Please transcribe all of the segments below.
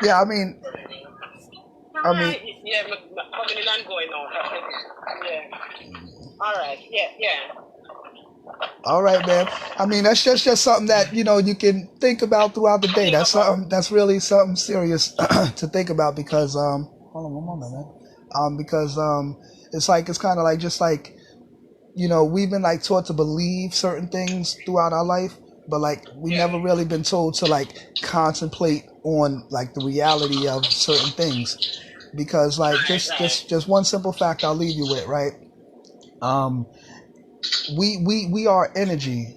Yeah, All I mean, right. Yeah, how many land going on? Yeah. All right. Yeah, yeah. all right, man. I mean, that's just something that you can think about throughout the day. Think That's about. something that's really something serious to think about because hold on one moment, man. Because it's kind of like just like we've been like taught to believe certain things throughout our life, but like we Yeah. never really been told to like contemplate on like the reality of certain things. Because like Right, just one simple fact I'll leave you with, right? Um, we are energy.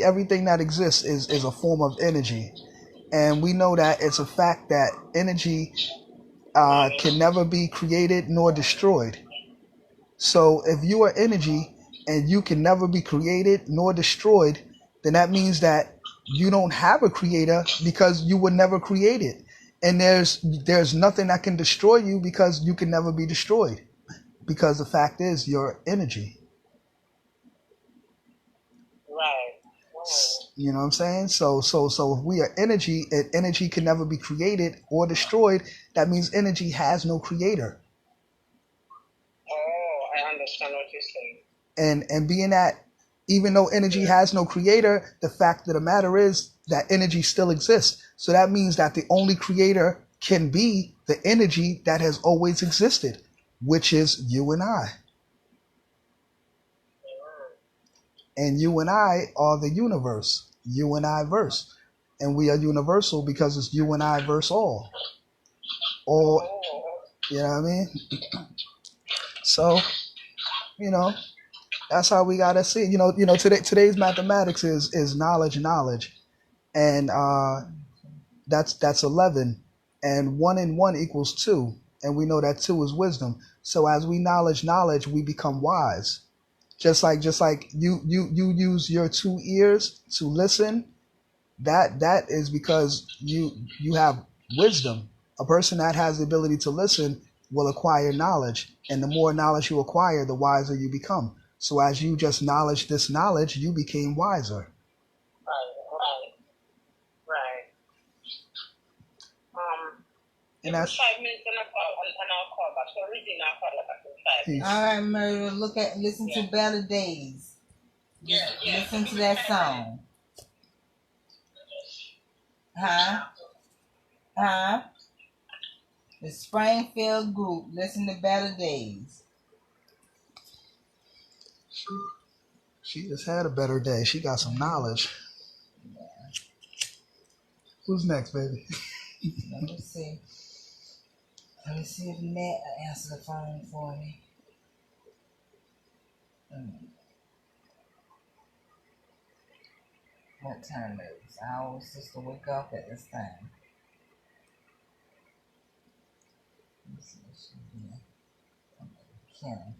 Everything that exists is a form of energy, and we know that it's a fact that energy can never be created nor destroyed. So if you are energy and you can never be created nor destroyed, then that means that you don't have a creator because you were never created. And there's nothing that can destroy you because you can never be destroyed. Because the fact is you're energy. right. Oh. You know what I'm saying? So if we are energy and energy can never be created or destroyed, that means energy has no creator. Oh, I understand what you're saying. And being that even though energy Yeah. has no creator, the fact of the matter is that energy still exists. So that means that the only creator can be the energy that has always existed, which is you and I. And you and I are the universe. You and I verse. And we are universal because it's you and I verse all. All, Oh, you know what I mean? So, you know, that's how we gotta see it. Today's mathematics is knowledge, and that's 11, and 1 and 1 equals 2, and we know that 2 is wisdom. So as we knowledge, we become wise. Just like you use your 2 ears to listen. That is because you have wisdom. A person that has the ability to listen will acquire knowledge, and the more knowledge you acquire, the wiser you become. So as you just knowledge this knowledge, you became wiser. right, right, right. And Give me that's 5 minutes and I'll call back. So reading I'll call back in five peace. All minutes. right, Murder, listen to Yeah. Better Days. Yeah, yeah. So Listen give to me that 5 minutes. song. Huh? Huh? The Springfield Group. Listen to Better Days. She just had a better day. She got some knowledge. Who's next, baby? Let me see. Let me see if Nat will answer the phone for me. What time is it? I always used to wake up at this time. Let me see what she's doing. Ken.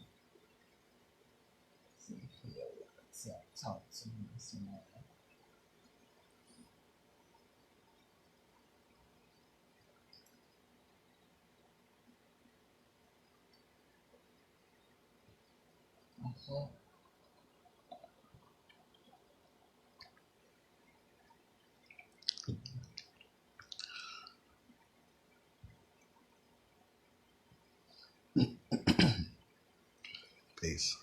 See if he'll talk to me this morning. Okay. Peace.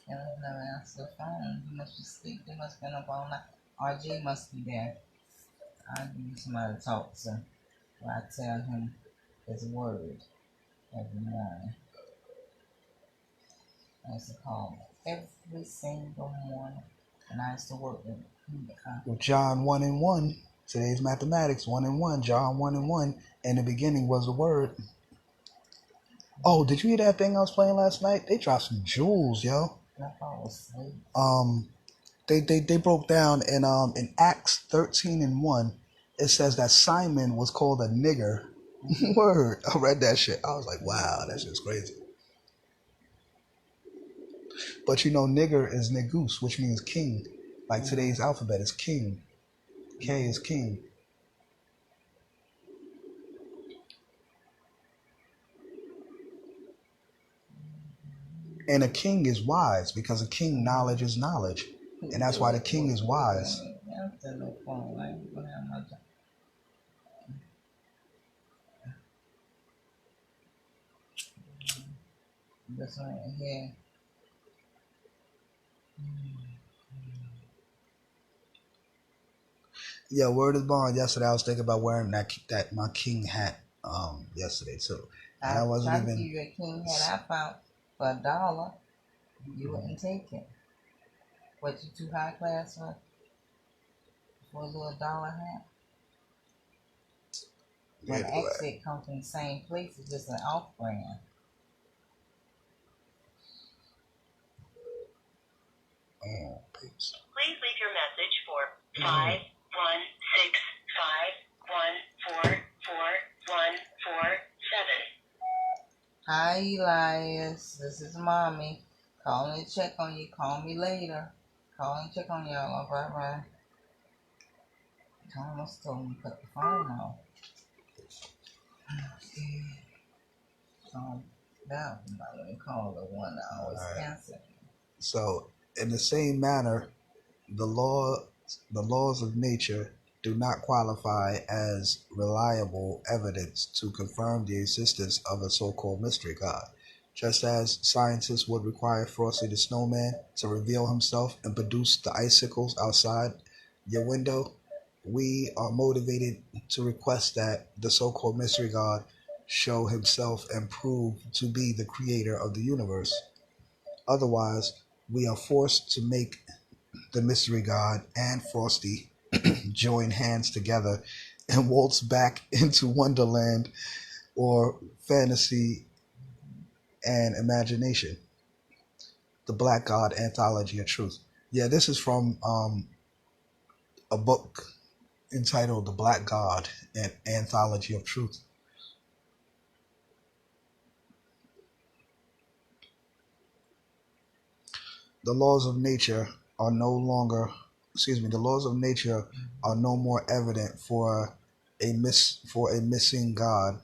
And I never answer the phone. You must be asleep. They must have been up all night. RJ must be there. I need somebody to talk to. Or I tell him his word every morning. I used to call him every single morning. And I used to work with him. Well, John 1 and 1. Today's mathematics 1 and 1. John 1 and 1. In the beginning was the word. Oh, did you hear that thing I was playing last night? They dropped some jewels, yo. I fall asleep. Um, they broke down in Acts 13 and 1. It says that Simon was called a nigger. Word. I read that shit. I was like, wow, that shit's crazy. But you know, nigger is negus, which means king. Like today's alphabet is king. K is king. And a king is wise because a king knowledge is knowledge. And that's why the king is wise. This one right here. Yeah, word is bond. Yesterday I was thinking about wearing that my king hat yesterday too. And I wasn't tried to even give you a king hat I found for $1. You wouldn't take it. What, you too high class for a little dollar hat? But actually it comes from the same place, it's just an off brand. Please leave your message for 51651444147. Hi Elias, this is Mommy. Calling to check on you. Call me later. Call and check on y'all. Bye. Thomas told me to cut the phone off. Okay. So that one, let me call the one that always answers. So in the same manner, the laws of nature do not qualify as reliable evidence to confirm the existence of a so-called mystery God. Just as scientists would require Frosty the Snowman to reveal himself and produce the icicles outside your window, we are motivated to request that the so-called mystery God show himself and prove to be the creator of the universe. Otherwise, we are forced to make the mystery God and Frosty join hands together and waltz back into Wonderland or fantasy and imagination. The Black God Anthology of Truth. Yeah, this is from a book entitled The Black God and Anthology of Truth. The laws of nature are no more evident for a missing God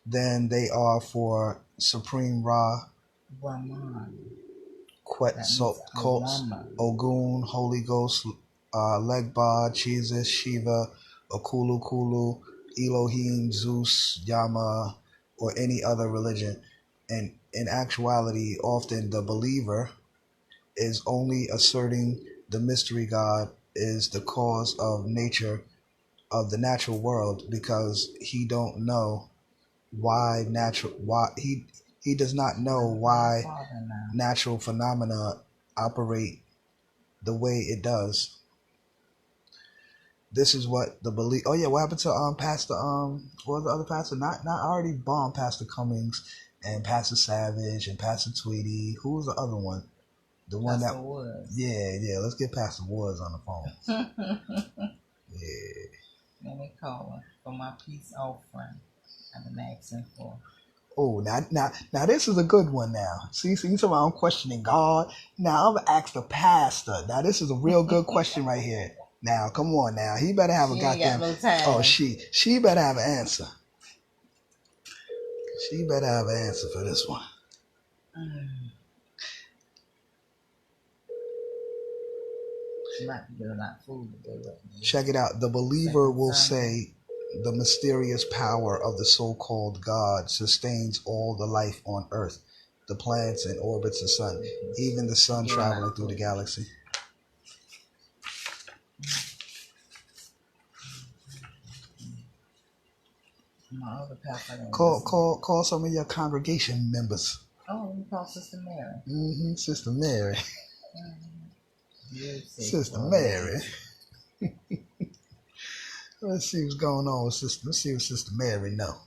than they are for Supreme Ra, Brahman. Quetzalcoatl, Ogun, Holy Ghost, Legbad, Jesus, Shiva, Okulu Kulu, Elohim, Zeus, Yama, or any other religion. And in actuality, often the believer is only asserting the mystery God is the cause of the natural world, because he don't know why he does not know why natural phenomena operate the way it does. This is what the belief. Oh yeah, what happened to Pastor what was the other pastor? Not already bombed Pastor Cummings and Pastor Savage and Pastor Tweedy. Who was the other one? The one Pastor Woods. Yeah. Let's get Pastor Woods on the phone. Yeah. Let me call her for my peace offering. I've been asking for. Oh, now this is a good one now. See, you talking about I'm questioning God. Now I'm gonna ask the pastor. Now this is a real good question right here. Now, come on now. He better have a goddamn... No time. Oh, she better have an answer. She better have an answer for this one. Check it out. The believer will say the mysterious power of the so-called God sustains all the life on Earth, the planets and orbits the sun, even the sun traveling through the galaxy. Call some of your congregation members. Oh, we call Sister Mary. Sister Mary. Sister Mary. Let's see what's going on with Sister. Let's see what Sister Mary know.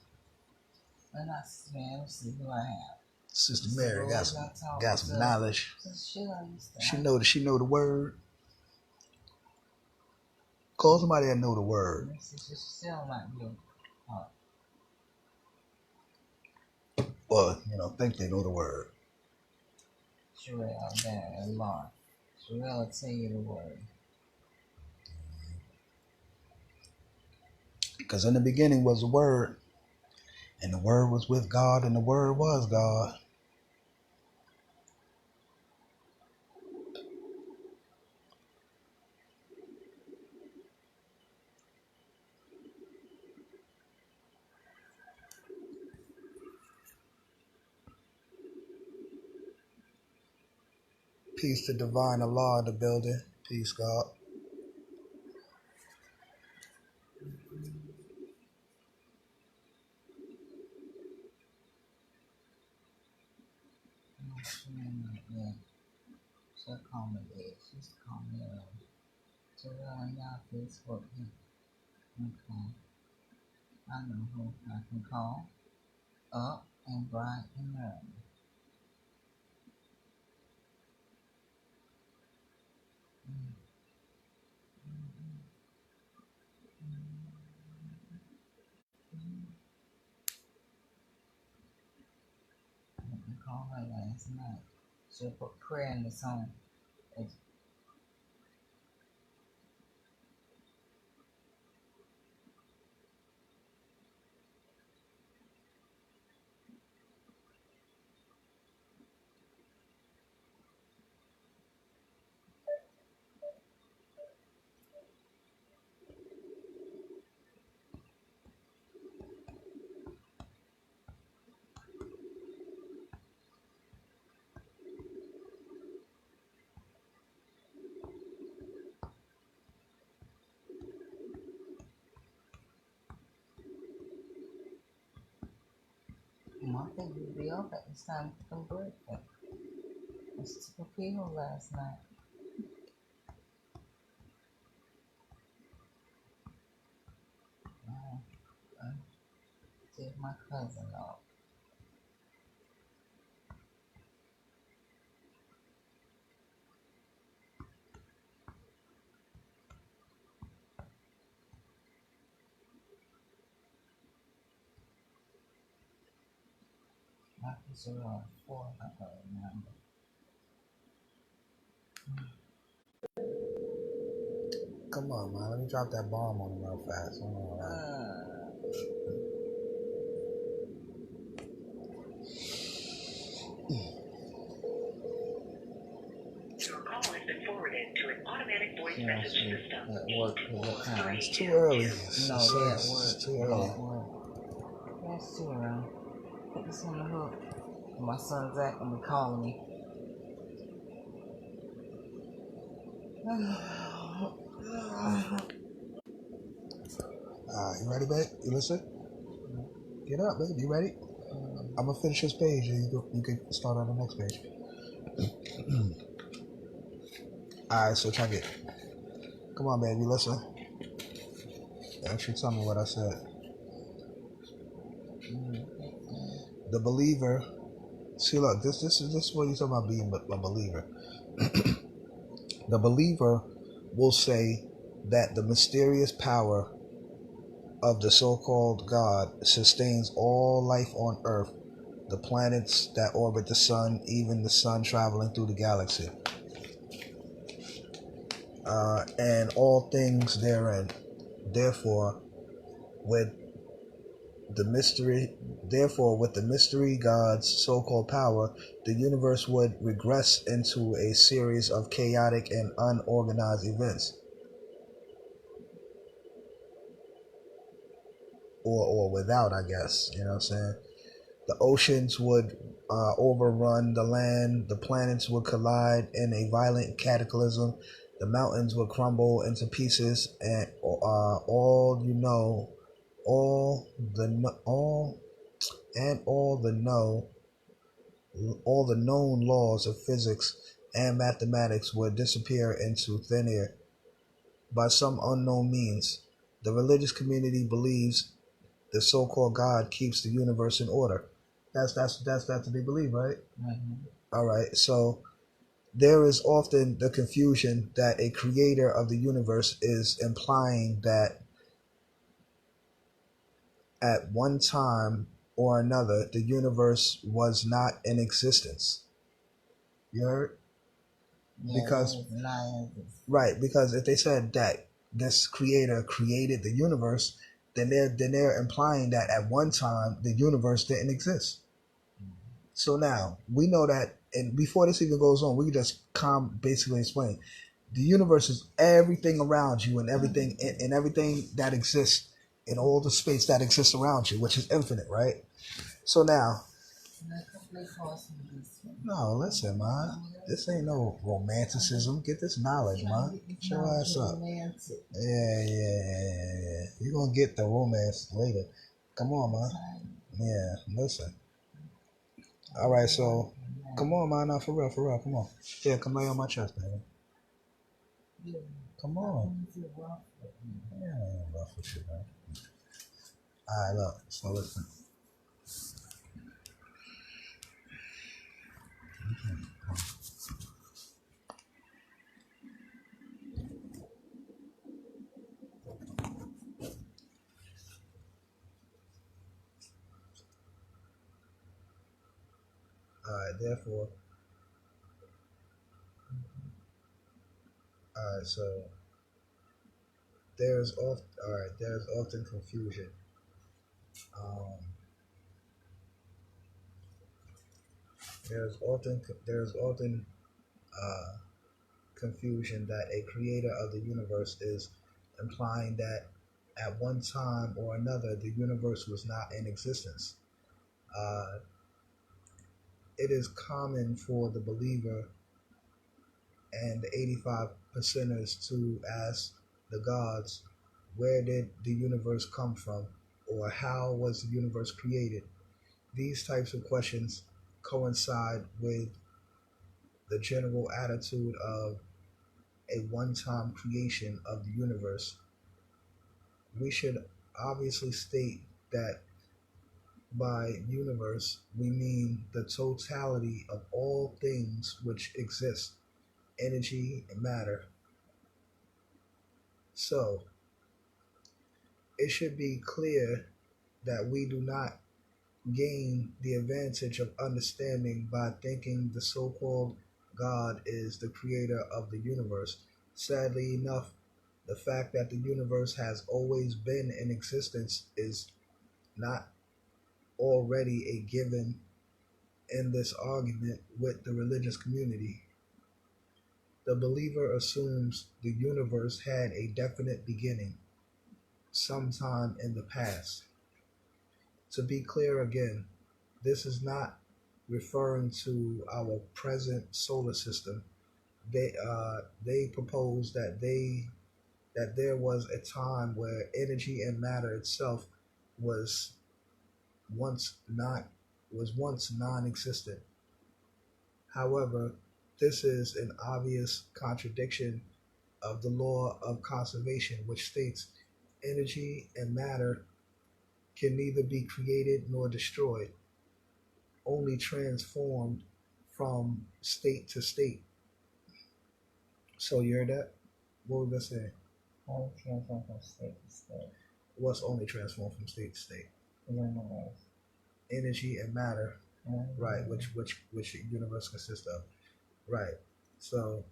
Let's see who I have. Sister Mary got some knowledge. She know the word. Call somebody that know the word. Or think they know the word. Sherelle there and Laura. Sherelle will tell you the word. Because in the beginning was the Word, and the Word was with God, and the Word was God. Peace to Divine Allah in the building. Peace, God. She ain't not yet. She'll call me later. She's call me early. Sherelle and y'all Facebook. Okay. I know who I can call. Up and bright and early. I called her last night. She'll put prayer in the song. It's Martha would be up at this time for some breakfast. I took a pill last night. I take my cousin off. Martha's around 4, I don't remember. Come on, man. Let me drop that bomb on him real fast. Hold on, man. Your call has been forwarded to an automatic voice Yeah, message she system. at work at what time? It's too early. No, yeah, at work. It's too Yeah, early. at work. That's too early. Put this on the hook. My son Zach gonna be calling me. You ready, babe? You listen? Get up, babe. You ready? I'm gonna finish this page, and you can start on the next page. All right, so check it. Come on, baby. Listen. Actually, tell me what I said. The believer. See, look. This is what you talking about being a believer. The believer will say that the mysterious power of the so-called God sustains all life on Earth, the planets that orbit the sun, even the sun traveling through the galaxy, and all things therein. Therefore, with the mystery God's so-called power, the universe would regress into a series of chaotic and unorganized events, or without, I guess. You know what I'm saying? The oceans would overrun the land. The planets would collide in a violent cataclysm. The mountains would crumble into pieces, and all the known laws of physics and mathematics would disappear into thin air by some unknown means. The religious community believes the so-called God keeps the universe in order. That's to be believed, right? Mm-hmm. All right. So there is often the confusion that a creator of the universe is implying that at one time or another the universe was not in existence. You heard? Yeah, Because that is not. right, because if they said that this creator created the universe, then they're implying that at one time the universe didn't exist. So now we know that, and before this even goes on, we can just basically explain. The universe is everything around you and everything and everything that exists in all the space that exists around you, which is infinite, right? So now, no, listen, man. This ain't no romanticism. Get this knowledge, man. Get your ass up. Yeah. You're gonna get the romance later. Come on, man. Yeah, listen. All right, so come on, man. No, for real. Come on. Yeah, come lay on my chest, baby. Come on. Yeah, I ain't rough with you, man. All right, look. So listen. All right, therefore. All right, so there's often confusion. Um, there's often uh, confusion that a creator of the universe is implying that at one time or another the universe was not in existence. Uh, it is common for the believer and the 85 percenters to ask the gods, where did the universe come from? Or how was the universe created? These types of questions coincide with the general attitude of a one-time creation of the universe. We should obviously state that by universe we mean the totality of all things which exist, energy and matter. So it should be clear that we do not gain the advantage of understanding by thinking the so-called God is the creator of the universe. Sadly enough, the fact that the universe has always been in existence is not already a given in this argument with the religious community. The believer assumes the universe had a definite beginning sometime in the past. To be clear again, this is not referring to our present solar system. They propose that there was a time where energy and matter itself was once non-existent. However, this is an obvious contradiction of the law of conservation, which states energy and matter can neither be created nor destroyed, only transformed from state to state. So you heard that? What was I saying? Only transform from state to state. What's only transformed from state to state? Universe. Energy and matter, right? Which the universe consists of, right? So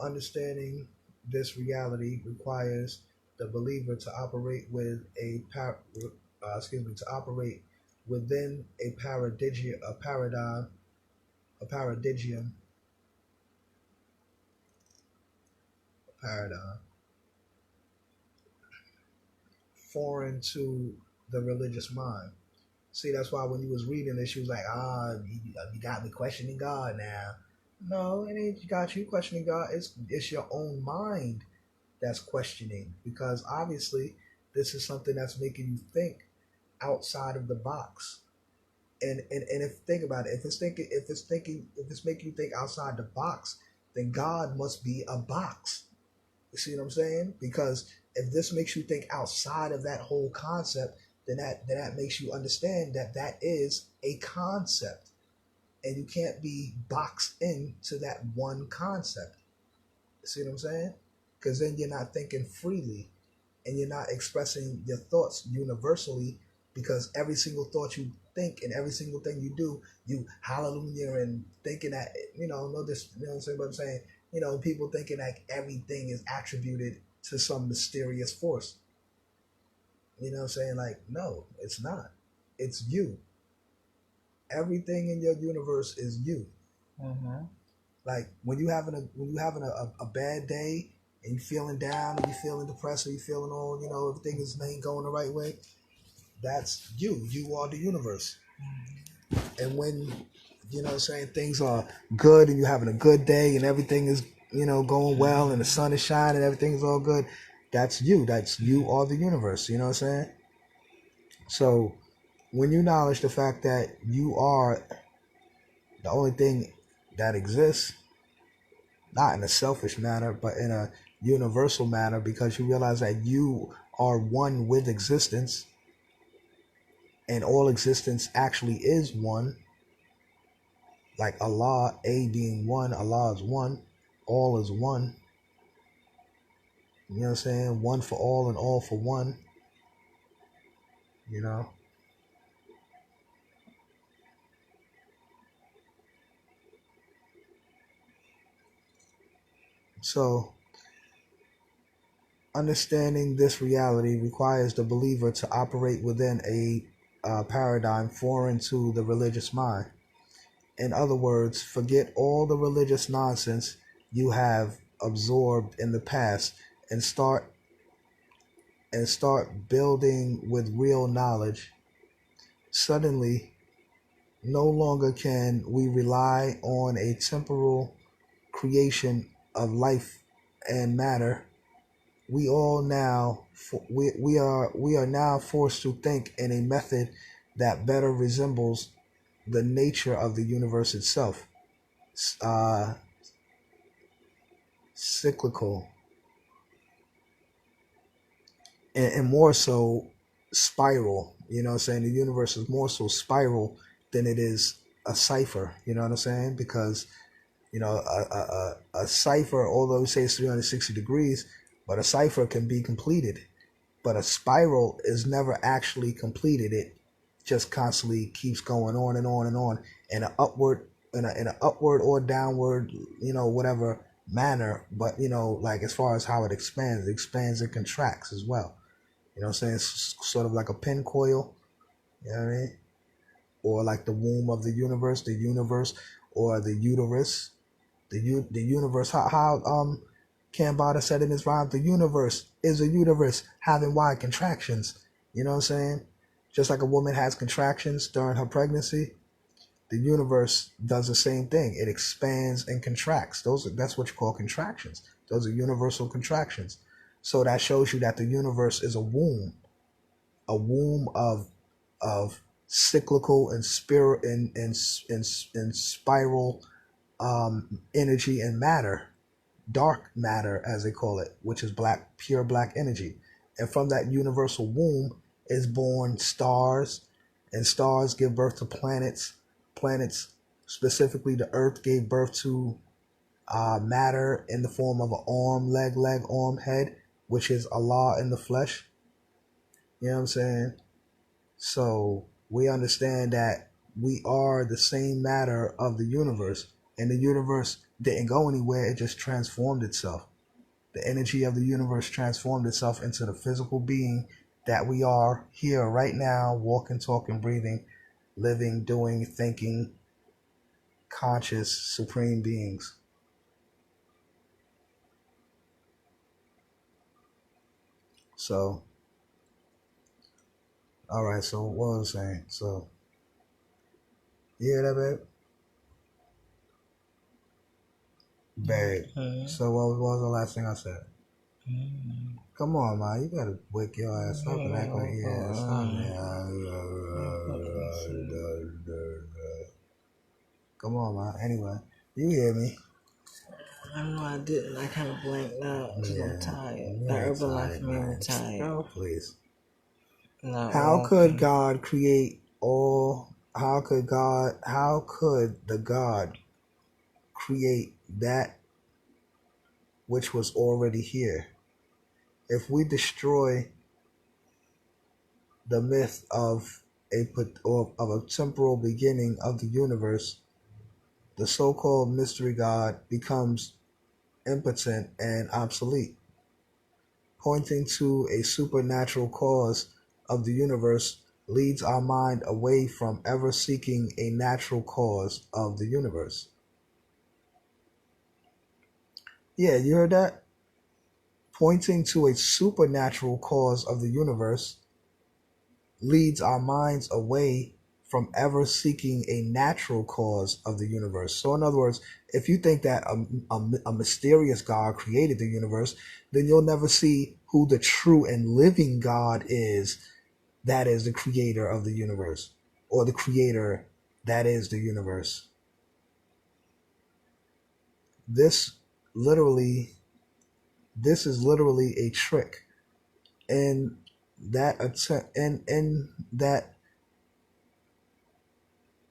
understanding this reality requires the believer to operate with to operate within a paradigm foreign to the religious mind. See, that's why when you was reading this, you was like, you got me questioning God now. No, it ain't got you questioning God. It's your own mind that's questioning, because obviously this is something that's making you think outside of the box. And if think about it, if it's making you think outside the box, then God must be a box. You see what I'm saying? Because if this makes you think outside of that whole concept, then that makes you understand that that is a concept, and you can't be boxed into that one concept. You see what I'm saying? Because then you're not thinking freely, and you're not expressing your thoughts universally because every single thought you think and every single thing you do, you hallelujah and thinking that, no, this, what I'm saying, but I'm saying, people thinking that everything is attributed to some mysterious force. You know what I'm saying? Like, no, it's not. It's you. Everything in your universe is you. Mm-hmm. Like when you having a bad day and you feeling down and you feeling depressed or you feeling all, everything ain't going the right way, that's you. You are the universe. And when, things are good and you're having a good day and everything is, going well and the sun is shining and everything is all good, that's you. That's you are the universe. You know what I'm saying? So when you acknowledge the fact that you are the only thing that exists, not in a selfish manner, but in a universal manner, because you realize that you are one with existence and all existence actually is one, like Allah, A being one, Allah is one, all is one. You know what I'm saying? One for all and all for one. You know? So, understanding this reality requires the believer to operate within a paradigm foreign to the religious mind. In other words, forget all the religious nonsense you have absorbed in the past and start building with real knowledge. Suddenly, no longer can we rely on a temporal creation of life and matter. We all now we are now forced to think in a method that better resembles the nature of the universe itself. Uh, cyclical and more so spiral. You know what I'm saying? The universe is more so spiral than it is a cipher. You know what I'm saying? Because a cipher, although we say it's 360 degrees, but a cipher can be completed. But a spiral is never actually completed. It just constantly keeps going on and on and on in an upward or downward, whatever manner. But like as far as how it expands and contracts as well. You know what I'm saying? It's sort of like a pin coil, you know what I mean? Or like the womb of the universe, or the uterus. The universe, how Kambada said in his rhyme, the universe is a uterus having wide contractions. You know what I'm saying? Just like a woman has contractions during her pregnancy, the universe does the same thing. It expands and contracts. That's what you call contractions. Those are universal contractions. So that shows you that the universe is a womb of cyclical and spirit and spiral energy and matter, dark matter as they call it, which is pure black energy. And from that universal womb is born stars, and stars give birth to planets. Planets, specifically the Earth, gave birth to matter in the form of an arm, leg, arm, head, which is Allah in the flesh. You know what I'm saying? So we understand that we are the same matter of the universe, and the universe didn't go anywhere, it just transformed itself. The energy of the universe transformed itself into the physical being that we are here right now, walking, talking, breathing, living, doing, thinking, conscious, supreme beings. So, all right, so what was I saying? So, you hear that, babe? Babe. So what was the last thing I said? Come on, man. You gotta wake your ass up and act like, yeah, it's not Come on, man. Anyway, you hear me. I know I didn't. I kind of blanked out because I'm tired. That Herbalife made me tired. Oh, please. Not How walking. could God create all? How could the God create that which was already here? If we destroy the myth of a temporal beginning of the universe, the so-called mystery God becomes impotent and obsolete, pointing to a supernatural cause of the universe leads our mind away from ever seeking a natural cause of the universe. Yeah, you heard that? Pointing to a supernatural cause of the universe leads our minds away from ever seeking a natural cause of the universe. So, in other words, if you think that a mysterious God created the universe, then you'll never see who the true and living God is, that is the creator of the universe, or the creator that is the universe. This is literally a trick, and that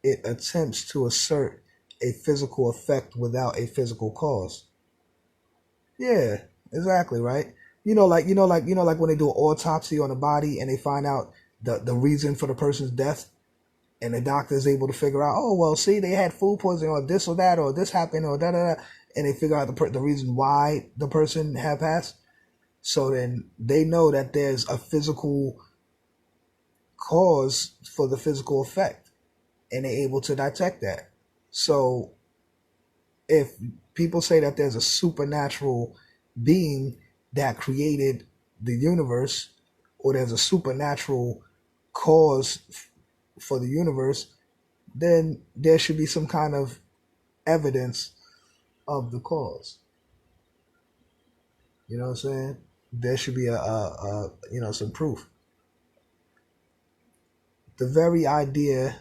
it attempts to assert a physical effect without a physical cause. Yeah, exactly, right. Like when they do an autopsy on a body and they find out the reason for the person's death, and the doctor is able to figure out, oh well, see, they had food poisoning, or this or that, or this happened, or da da da, and they figure out the reason why the person had passed. So then they know that there's a physical cause for the physical effect, and they're able to detect that. So if people say that there's a supernatural being that created the universe, or there's a supernatural cause for the universe, then there should be some kind of evidence of the cause. You know what I'm saying? There should be some proof. The very idea.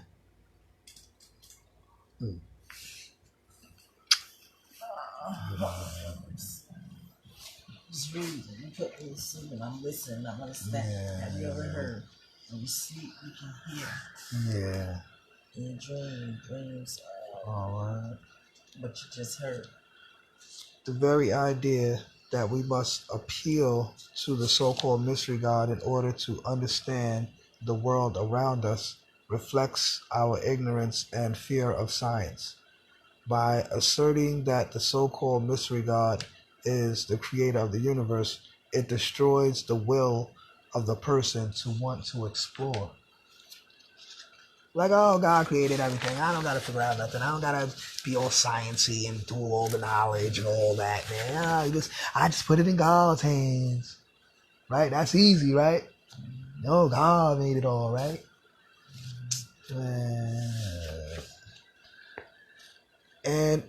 Just reading. You put me to sleep and I'm listening. I'm understanding. Yeah. Have you ever heard? When you sleep, you can hear. Yeah. In your dreams, All right. what you just heard. The very idea that we must appeal to the so-called mystery God in order to understand the world around us reflects our ignorance and fear of science. By asserting that the so-called mystery God is the creator of the universe, it destroys the will of the person to want to explore. Like, oh, God created everything. I don't gotta figure out nothing. I don't gotta be all sciencey and do all the knowledge and all that, man. I just put it in God's hands, right? That's easy, right? No, God made it all, right? And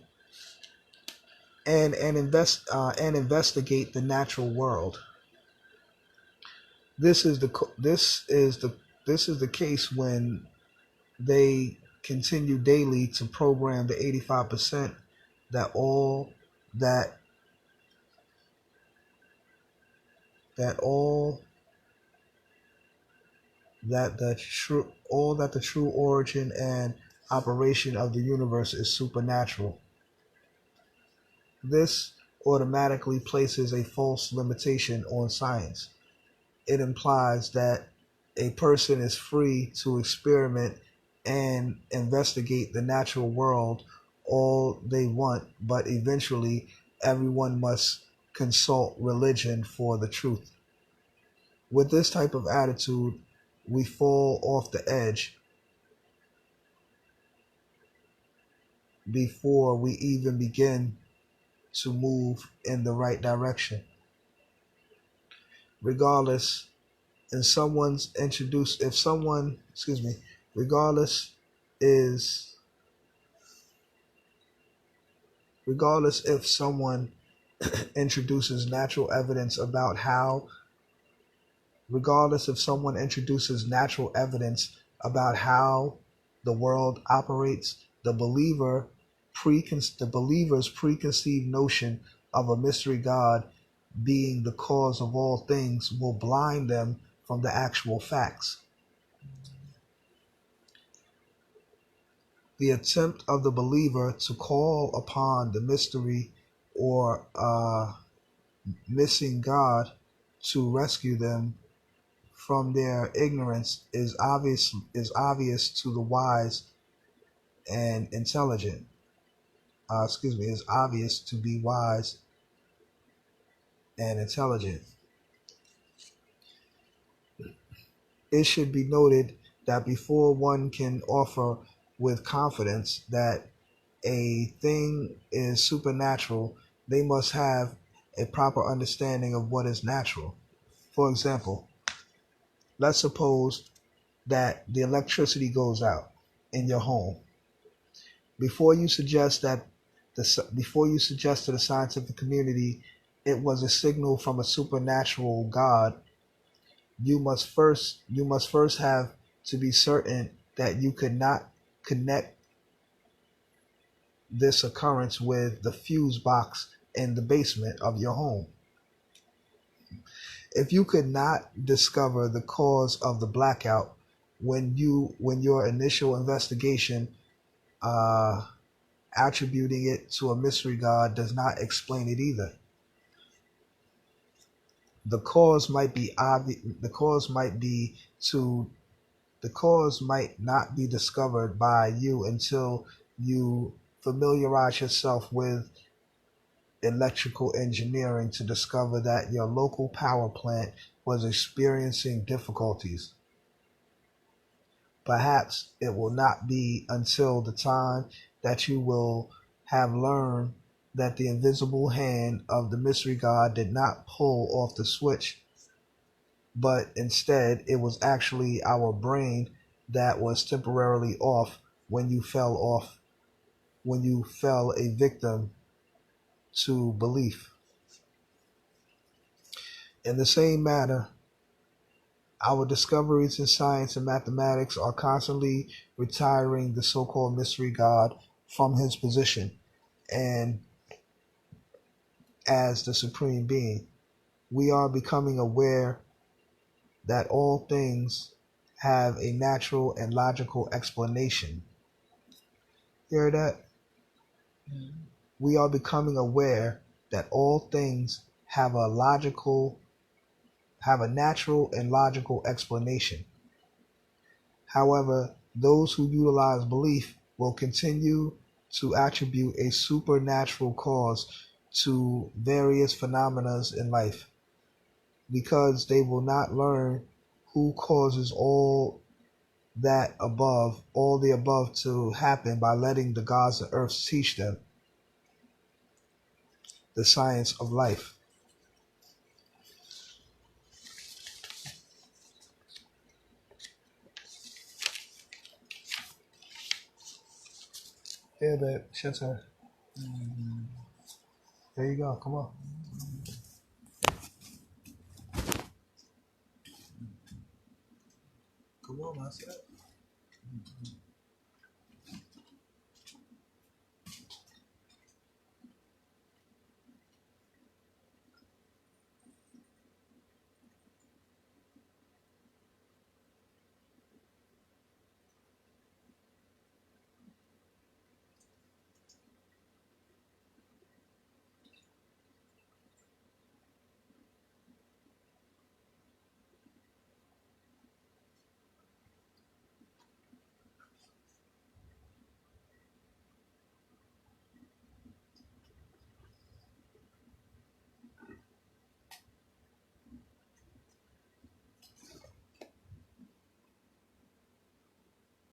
investigate the natural world. This is the case when they continue daily to program the 85% that all that the true origin and operation of the universe is supernatural. This automatically places a false limitation on science. It implies that a person is free to experiment and investigate the natural world all they want, but eventually everyone must consult religion for the truth. With this type of attitude, we fall off the edge before we even begin to move in the right direction. Regardless, and someone's introduced if someone regardless is regardless if someone introduces natural evidence about how regardless if someone introduces natural evidence about how the world operates, the believer's preconceived notion of a mystery God being the cause of all things will blind them from the actual facts. The attempt of the believer to call upon the mystery or missing God to rescue them from their ignorance is obvious to the wise and intelligent. Is obvious to be wise and intelligent. It should be noted that before one can offer with confidence that a thing is supernatural, they must have a proper understanding of what is natural. For example, let's suppose that the electricity goes out in your home. Before you suggest to the scientific community it was a signal from a supernatural God, you must first have to be certain that you could not connect this occurrence with the fuse box in the basement of your home. If you could not discover the cause of the blackout when your initial investigation, attributing it to a mystery God does not explain it either. The cause might be obvious. The cause might not be discovered by you until you familiarize yourself with electrical engineering to discover that your local power plant was experiencing difficulties. Perhaps it will not be until the time that you will have learned that the invisible hand of the mystery God did not pull off the switch, but instead it was actually our brain that was temporarily off when you fell a victim to belief. In the same manner, our discoveries in science and mathematics are constantly retiring the so-called mystery God from his position and as the supreme being. We are becoming aware that all things have a natural and logical explanation. Hear that? We are becoming aware that all things have a natural and logical explanation. However, those who utilize belief will continue to attribute a supernatural cause to various phenomena in life, because they will not learn who causes all the above to happen by letting the gods of earth teach them the science of life. Here, babe. Shut her. There you go. Come on. Come on, man. See that?